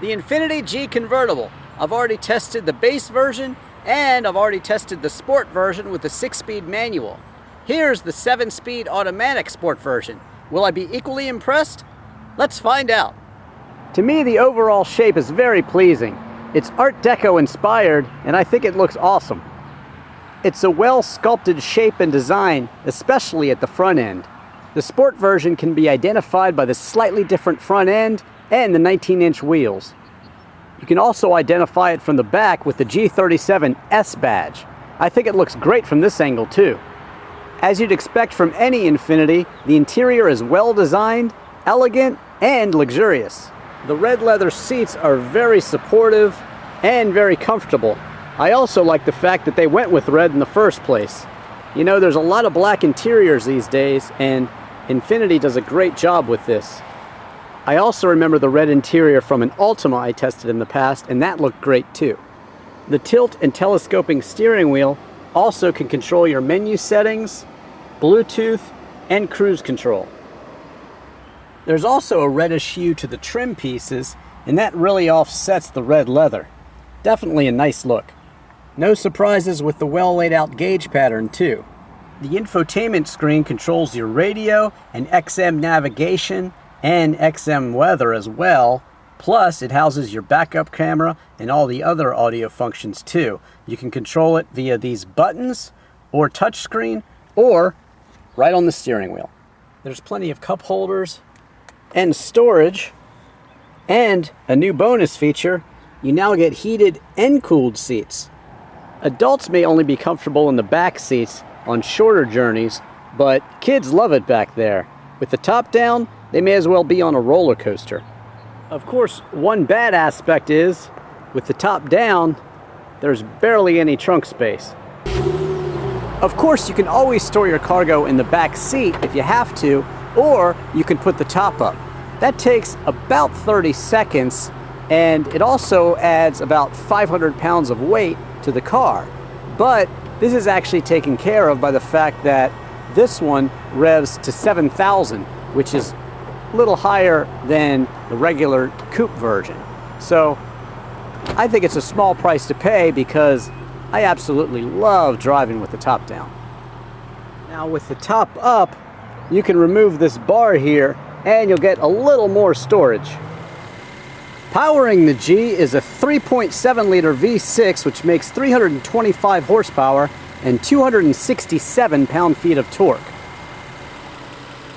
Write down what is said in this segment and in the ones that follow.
the Infiniti G Convertible. I've already tested the base version and I've already tested the sport version with the 6-speed manual. Here's the 7-speed automatic sport version. Will I be equally impressed? Let's find out. To me, the overall shape is very pleasing. It's Art Deco inspired and I think it looks awesome. It's a well sculpted shape and design, especially at the front end. The sport version can be identified by the slightly different front end and the 19-inch wheels. You can also identify it from the back with the G37 S badge. I think it looks great from this angle too. As you'd expect from any Infiniti, the interior is well designed, elegant, and luxurious. The red leather seats are very supportive and very comfortable. I also like the fact that they went with red in the first place. You know, there's a lot of black interiors these days, and Infiniti does a great job with this. I also remember the red interior from an Altima I tested in the past, and that looked great too. The tilt and telescoping steering wheel also can control your menu settings, Bluetooth, and cruise control. There's also a reddish hue to the trim pieces, and that really offsets the red leather. Definitely a nice look. No surprises with the well laid out gauge pattern too. The infotainment screen controls your radio and XM navigation and XM weather as well. Plus it houses your backup camera and all the other audio functions too. You can control it via these buttons or touchscreen or right on the steering wheel. There's plenty of cup holders and storage, and a new bonus feature, you now get heated and cooled seats. Adults may only be comfortable in the back seats on shorter journeys, but kids love it back there. With the top down, they may as well be on a roller coaster. Of course, one bad aspect is, with the top down, there's barely any trunk space. Of course, you can always store your cargo in the back seat if you have to, or you can put the top up. That takes about 30 seconds, and it also adds about 500 pounds of weight to the car. But this is actually taken care of by the fact that this one revs to 7,000, which is a little higher than the regular coupe version. So I think it's a small price to pay because I absolutely love driving with the top down. Now with the top up, you can remove this bar here and you'll get a little more storage. Powering the G is a 3.7 liter V6, which makes 325 horsepower and 267 pound-feet of torque.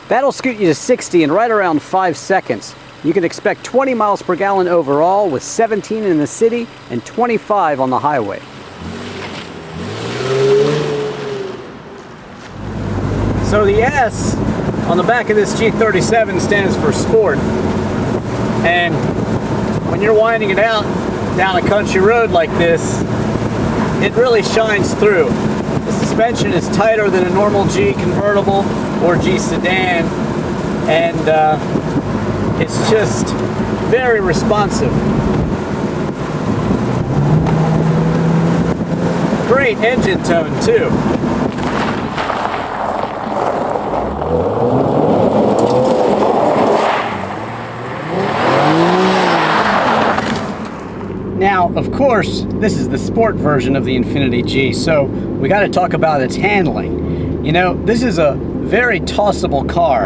That'll scoot you to 60 in right around 5 seconds. You can expect 20 miles per gallon overall, with 17 in the city and 25 on the highway. So the S on the back of this G37 stands for sport. And when you're winding it out down a country road like this, it really shines through. The suspension is tighter than a normal G convertible or G sedan, and it's just very responsive. Great engine tone too. Now, of course, this is the sport version of the Infiniti G, so we got to talk about its handling. You know, this is a very tossable car.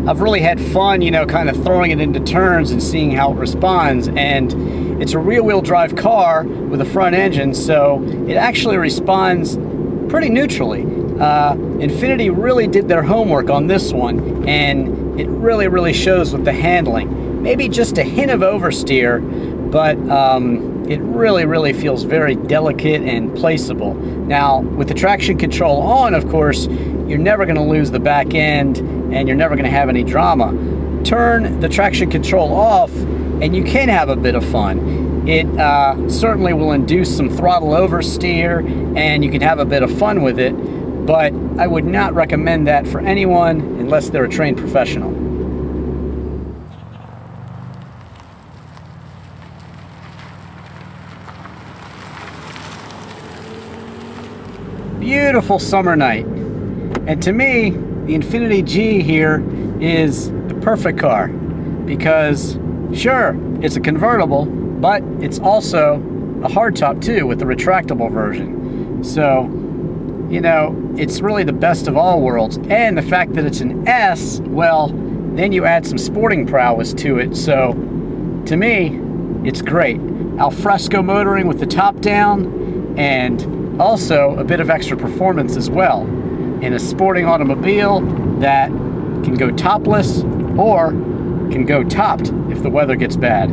I've really had fun, you know, kind of throwing it into turns and seeing how it responds, and it's a rear-wheel drive car with a front engine, so it actually responds pretty neutrally. Infiniti really did their homework on this one, and it really shows with the handling. Maybe just a hint of oversteer, but it really feels very delicate and placeable. Now, with the traction control on, of course, you're never going to lose the back end and you're never going to have any drama. Turn the traction control off and you can have a bit of fun. It certainly will induce some throttle oversteer and you can have a bit of fun with it, but I would not recommend that for anyone unless they're a trained professional. Beautiful summer night, and to me the Infiniti G here is the perfect car because Sure, it's a convertible, but it's also a hardtop too with the retractable version. So, you know, it's really the best of all worlds. And the fact that it's an S, well, then you add some sporting prowess to it. So, to me, it's great. Alfresco motoring with the top down, and also a bit of extra performance as well in a sporting automobile that can go topless or can go topped if the weather gets bad.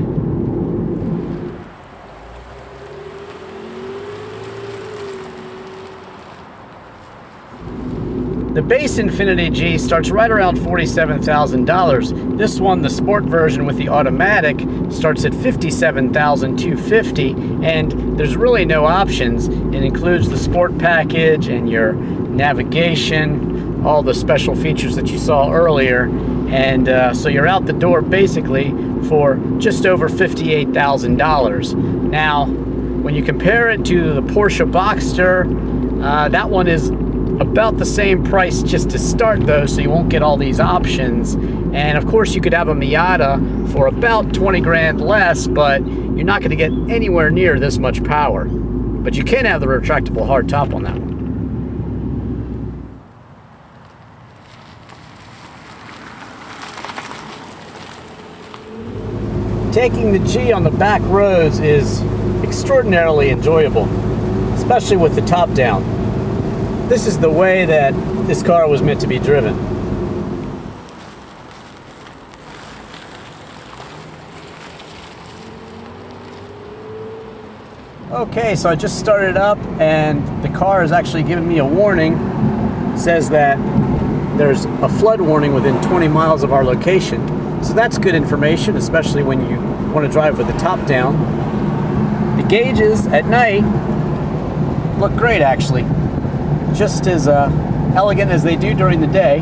The base Infiniti G starts right around $47,000. This one, the sport version with the automatic, starts at $57,250, and there's really no options. It includes the sport package and your navigation, all the special features that you saw earlier, and so you're out the door basically for just over $58,000. Now, when you compare it to the Porsche Boxster, that one is about the same price just to start though, so you won't get all these options. And of course you could have a Miata for about 20 grand less, but you're not going to get anywhere near this much power. But you can have the retractable hardtop on that one. Taking the G on the back roads is extraordinarily enjoyable, especially with the top down. This is the way that this car was meant to be driven. Okay, so I just started up and the car is actually giving me a warning. It says that there's a flood warning within 20 miles of our location. So that's good information, especially when you want to drive with the top down. The gauges at night look great actually. Just as elegant as they do during the day,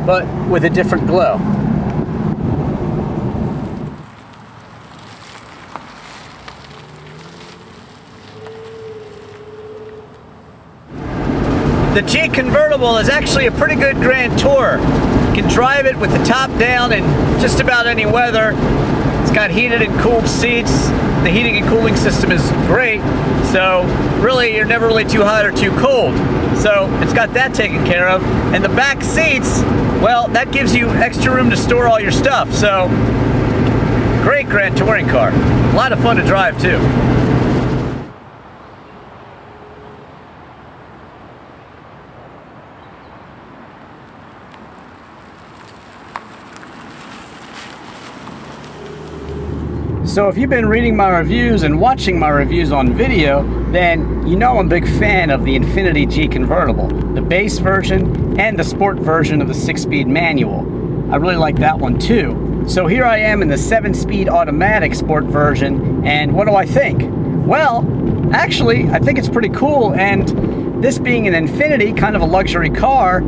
but with a different glow. The G convertible is actually a pretty good grand tour. You can drive it with the top down in just about any weather. It's got heated and cooled seats. The heating and cooling system is great, so really you're never really too hot or too cold. So it's got that taken care of. And the back seats, well, that gives you extra room to store all your stuff. So great grand touring car. A lot of fun to drive too. So if you've been reading my reviews and watching my reviews on video, then you know I'm a big fan of the Infiniti G convertible, the base version and the sport version of the 6-speed manual. I really like that one too. So here I am in the 7-speed automatic sport version, and what do I think? Well, actually, I think it's pretty cool, and this being an Infiniti, kind of a luxury car,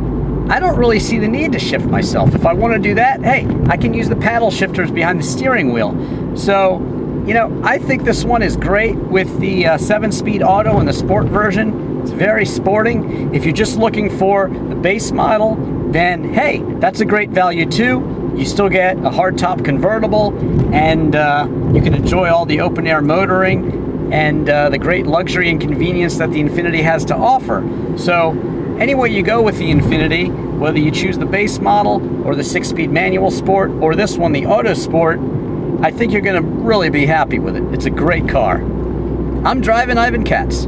I don't really see the need to shift myself. If I want to do that, hey, I can use the paddle shifters behind the steering wheel. So, you know, I think this one is great with the 7-speed auto and the sport version. It's very sporting. If you're just looking for the base model, then hey, that's a great value too. You still get a hardtop convertible, and you can enjoy all the open air motoring and the great luxury and convenience that the Infiniti has to offer. So anyway you go with the Infiniti, whether you choose the base model or the 6-speed manual sport or this one, the auto sport, I think you're going to really be happy with it. It's a great car. I'm Drivin Ivan Katz.